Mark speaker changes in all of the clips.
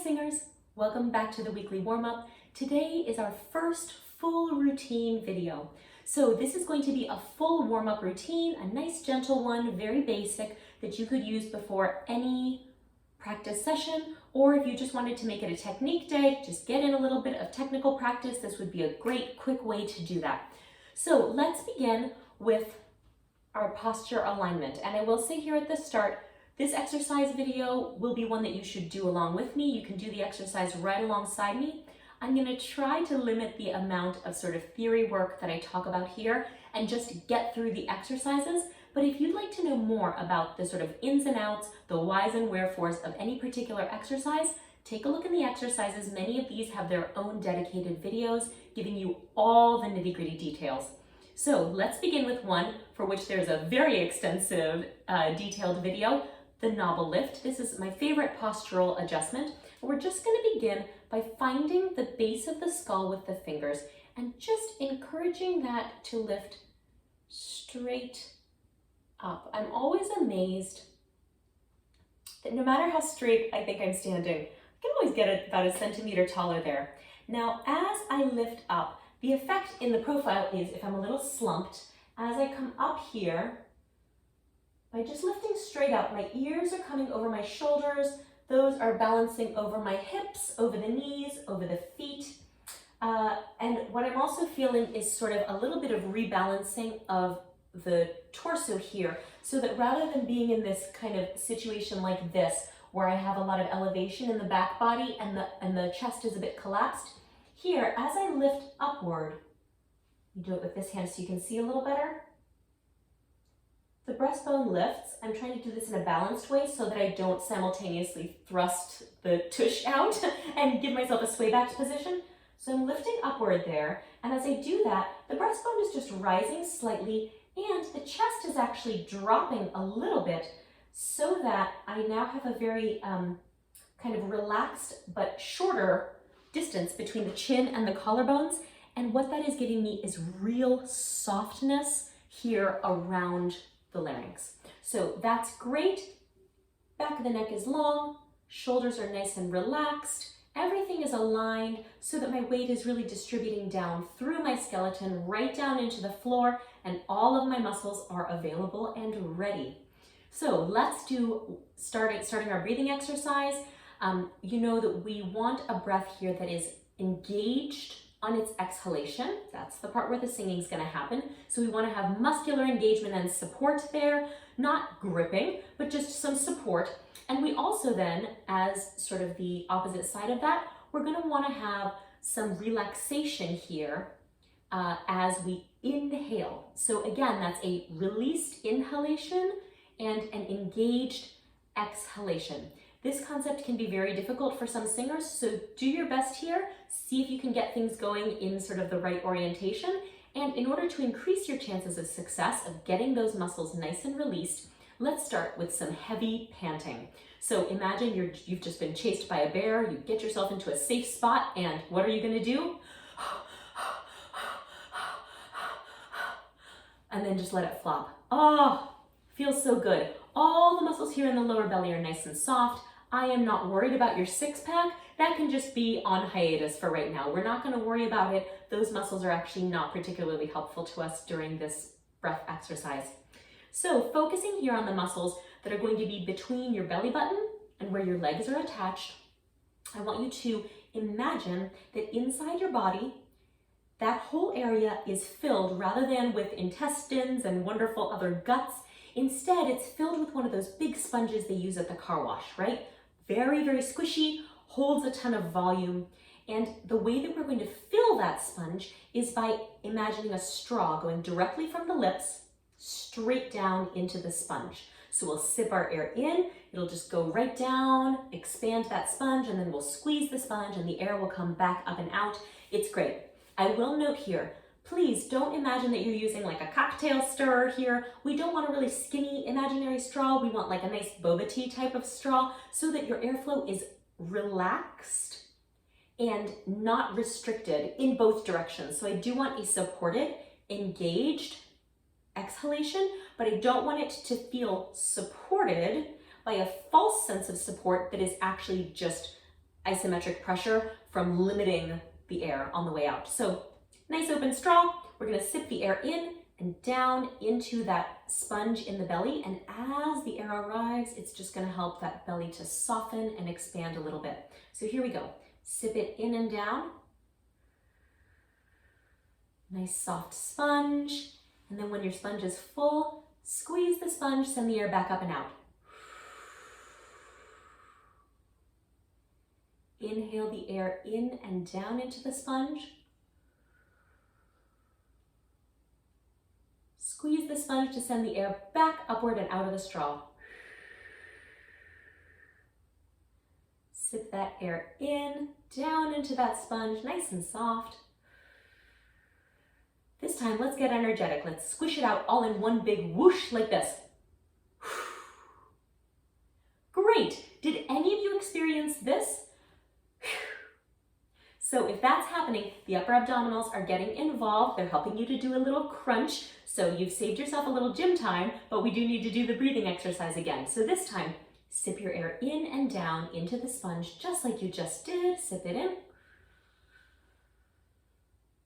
Speaker 1: singers, welcome back to the weekly warm-up. Today is our first full routine video. So this is going to be a full warm-up routine, a nice gentle one, very basic, that you could use before any practice session, or if you just wanted to make it a technique day, just get in a little bit of technical practice, this would be a great quick way to do that. So let's begin with our posture alignment. And I will say here at the start, this exercise video will be one that you should do along with me. You can do the exercise right alongside me. I'm going to try to limit the amount of sort of theory work that I talk about here and just get through the exercises. But if you'd like to know more about the sort of ins and outs, the whys and wherefores of any particular exercise, take a look in the exercises. Many of these have their own dedicated videos giving you all the nitty-gritty details. So let's begin with one for which there's a very extensive detailed video, the knobble lift. This is my favorite postural adjustment. We're just going to begin by finding the base of the skull with the fingers and just encouraging that to lift straight up. I'm always amazed that no matter how straight I think I'm standing, I can always get about a centimeter taller there. Now, as I lift up, the effect in the profile is if I'm a little slumped, as I come up here, by just lifting straight up, my ears are coming over my shoulders, those are balancing over my hips, over the knees, over the feet. And what I'm also feeling is sort of a little bit of rebalancing of the torso here, so that rather than being in this kind of situation like this, where I have a lot of elevation in the back body and the chest is a bit collapsed, here, as I lift upward, you do it with this hand so you can see a little better. The breastbone lifts. I'm trying to do this in a balanced way so that I don't simultaneously thrust the tush out and give myself a sway back position. So I'm lifting upward there, and as I do that, the breastbone is just rising slightly and the chest is actually dropping a little bit so that I now have a very kind of relaxed but shorter distance between the chin and the collarbones. And what that is giving me is real softness here around the larynx. So that's great. Back of the neck is long, shoulders are nice and relaxed. Everything is aligned so that my weight is really distributing down through my skeleton, right down into the floor, and all of my muscles are available and ready. So let's do starting our breathing exercise. You know that we want a breath here that is engaged on its exhalation. That's the part where the singing is going to happen. So we want to have muscular engagement and support there, not gripping, but just some support. And we also then, as sort of the opposite side of that, we're going to want to have some relaxation here as we inhale. So again, that's a released inhalation and an engaged exhalation. This concept can be very difficult for some singers, so do your best here. See if you can get things going in sort of the right orientation. And in order to increase your chances of success of getting those muscles nice and released, let's start with some heavy panting. So imagine you've just been chased by a bear, you get yourself into a safe spot, and what are you going to do? And then just let it flop. Oh, feels so good. All the muscles here in the lower belly are nice and soft. I am not worried about your six-pack. That can just be on hiatus for right now. We're not going to worry about it. Those muscles are actually not particularly helpful to us during this breath exercise. So focusing here on the muscles that are going to be between your belly button and where your legs are attached, I want you to imagine that inside your body, that whole area is filled rather than with intestines and wonderful other guts. Instead, it's filled with one of those big sponges they use at the car wash, right? Very, very squishy, holds a ton of volume. And the way that we're going to fill that sponge is by imagining a straw going directly from the lips straight down into the sponge. So we'll sip our air in, it'll just go right down, expand that sponge, and then we'll squeeze the sponge and the air will come back up and out. It's great. I will note here, please don't imagine that you're using like a cocktail stirrer here. We don't want a really skinny imaginary straw. We want like a nice boba tea type of straw so that your airflow is relaxed and not restricted in both directions. So I do want a supported, engaged exhalation, but I don't want it to feel supported by a false sense of support that is actually just isometric pressure from limiting the air on the way out. So nice open straw, we're gonna sip the air in and down into that sponge in the belly. And as the air arrives, it's just gonna help that belly to soften and expand a little bit. So here we go. Sip it in and down. Nice soft sponge. And then when your sponge is full, squeeze the sponge, send the air back up and out. Inhale the air in and down into the sponge. Squeeze the sponge to send the air back upward and out of the straw. Sip that air in, down into that sponge, nice and soft. This time, let's get energetic. Let's squish it out all in one big whoosh like this. Great. Did any of you experience this? So if that's happening, the upper abdominals are getting involved. They're helping you to do a little crunch. So you've saved yourself a little gym time, but we do need to do the breathing exercise again. So this time, sip your air in and down into the sponge, just like you just did. Sip it in.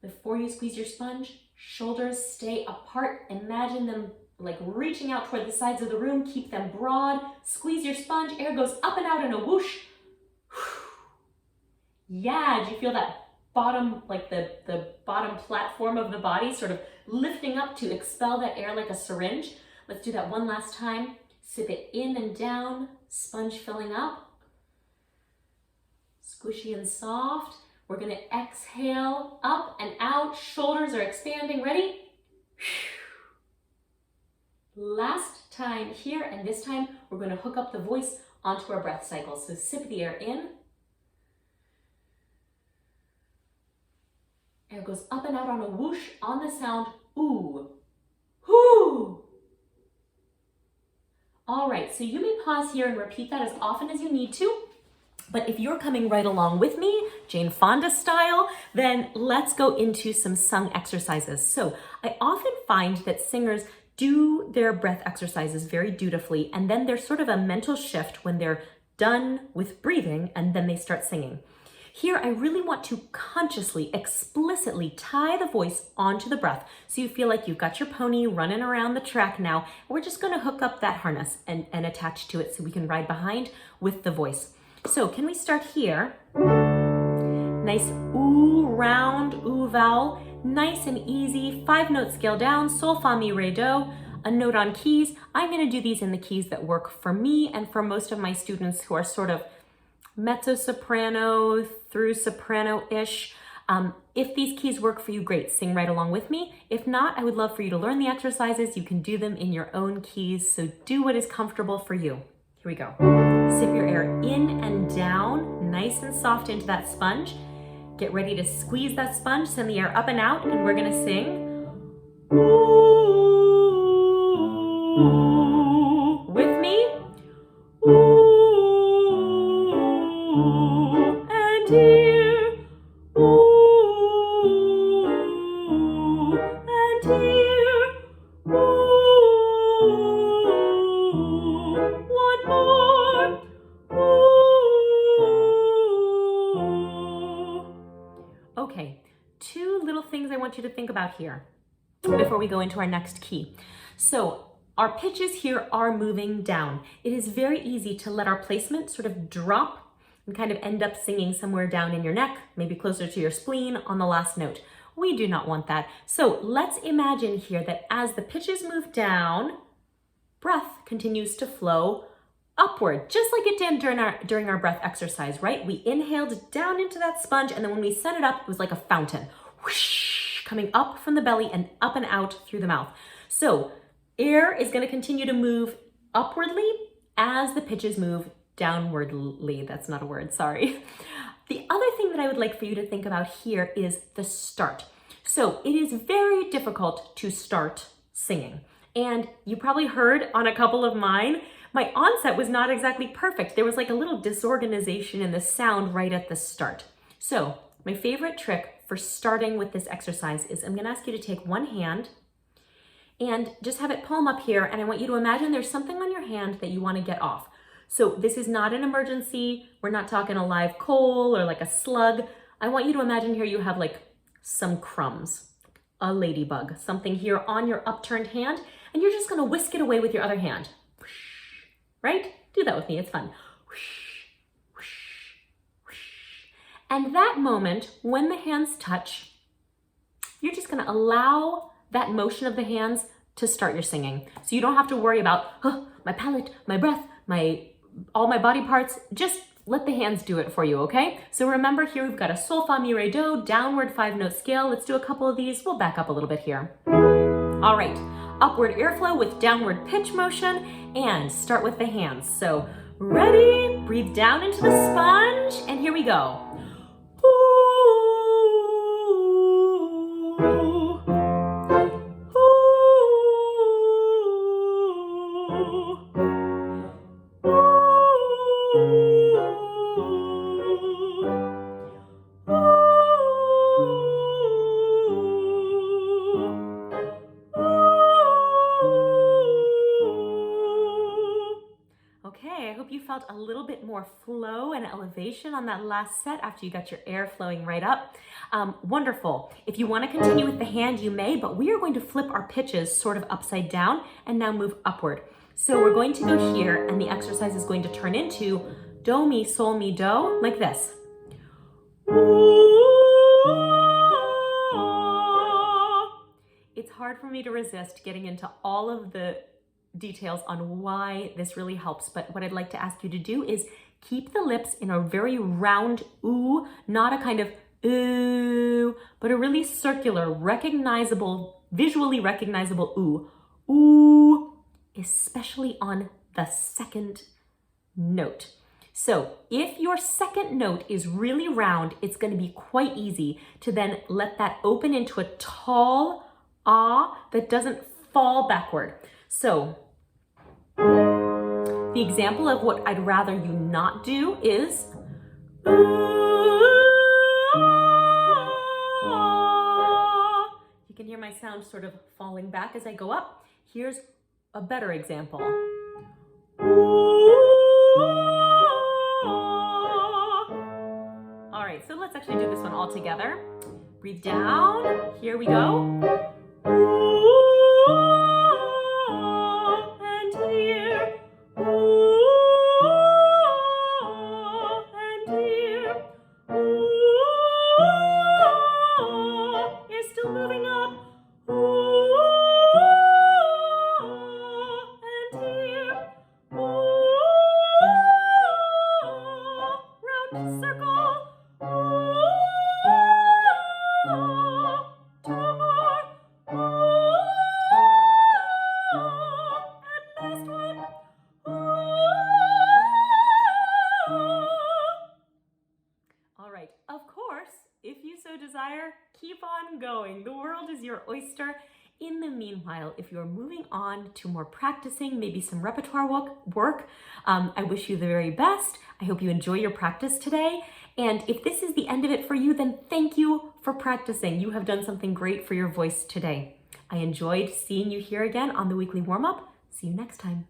Speaker 1: Before you squeeze your sponge, shoulders stay apart. Imagine them like reaching out toward the sides of the room. Keep them broad. Squeeze your sponge. Air goes up and out in a whoosh. Yeah, did you feel that bottom, like the bottom platform of the body sort of lifting up to expel that air like a syringe? Let's do that one last time. Sip it in and down, sponge filling up. Squishy and soft. We're gonna exhale, up and out, shoulders are expanding, ready? Last time here, and this time we're gonna hook up the voice onto our breath cycle. So sip the air in. Air goes up and out on a whoosh on the sound ooh. Whoo! All right, so you may pause here and repeat that as often as you need to. But if you're coming right along with me, Jane Fonda style, then let's go into some sung exercises. So I often find that singers do their breath exercises very dutifully, and then there's sort of a mental shift when they're done with breathing and then they start singing. Here, I really want to consciously, explicitly tie the voice onto the breath. So you feel like you've got your pony running around the track now. We're just gonna hook up that harness and attach to it so we can ride behind with the voice. So can we start here? Nice ooh, round ooh vowel. Nice and easy, 5-note scale down, sol, fa, mi, re, do. A note on keys. I'm gonna do these in the keys that work for me and for most of my students who are sort of mezzo-soprano through soprano-ish. If these keys work for you, great, sing right along with me. If not, I would love for you to learn the exercises. You can do them in your own keys, so do what is comfortable for you. Here we go. Sip your air in and down, nice and soft into that sponge. Get ready to squeeze that sponge, send the air up and out, and we're gonna sing. Ooh. With me. Ooh. And here, ooh, and here, ooh, one more, ooh. Okay, 2 little things I want you to think about here before we go into our next key. So our pitches here are moving down. It is very easy to let our placement sort of drop and kind of end up singing somewhere down in your neck, maybe closer to your spleen on the last note. We do not want that. So let's imagine here that as the pitches move down, breath continues to flow upward, just like it did during our breath exercise, right? We inhaled down into that sponge, and then when we set it up, it was like a fountain, whoosh, coming up from the belly and up and out through the mouth. So air is gonna continue to move upwardly as the pitches move downwardly. That's not a word, sorry. The other thing that I would like for you to think about here is the start. So it is very difficult to start singing. And you probably heard on a couple of mine, my onset was not exactly perfect. There was like a little disorganization in the sound right at the start. So my favorite trick for starting with this exercise is I'm gonna ask you to take one hand and just have it palm up here, and I want you to imagine there's something on your hand that you wanna get off. So this is not an emergency. We're not talking a live coal or like a slug. I want you to imagine here you have like some crumbs, a ladybug, something here on your upturned hand, and you're just gonna whisk it away with your other hand. Right? Do that with me, it's fun. And that moment, when the hands touch, you're just gonna allow that motion of the hands to start your singing. So you don't have to worry about my palate, my breath, all my body parts. Just let the hands do it for you, okay? So remember here, we've got a sol, fa, mi, re, do, downward 5-note scale. Let's do a couple of these. We'll back up a little bit here. All right, upward airflow with downward pitch motion, and start with the hands. So ready, breathe down into the sponge, and here we go. Okay, I hope you felt a little bit more flow and elevation on that last set after you got your air flowing right up. Wonderful. If you want to continue with the hand, you may, but we are going to flip our pitches sort of upside down and now move upward. So we're going to go here, and the exercise is going to turn into do, mi, sol, mi, do, like this. It's hard for me to resist getting into all of the details on why this really helps, but what I'd like to ask you to do is keep the lips in a very round ooh, not a kind of ooh, but a really circular, recognizable, visually recognizable ooh. Ooh, especially on the second note. So if your second note is really round, it's going to be quite easy to then let that open into a tall ah that doesn't fall backward. So the example of what I'd rather you not do is you can hear my sound sort of falling back as I go up. Here's a better example. All right, so let's actually do this one all together. Breathe down. Here we go. And here. And here. You're still moving up. And here. Round circle. Two more. And last one. All right, of course, if you so desire, keep on going. The world is your oyster. In the meanwhile, if you're moving on to more practicing, maybe some repertoire work, I wish you the very best. I hope you enjoy your practice today. And if this is the end of it for you, then thank you for practicing. You have done something great for your voice today. I enjoyed seeing you here again on the weekly warm-up. See you next time.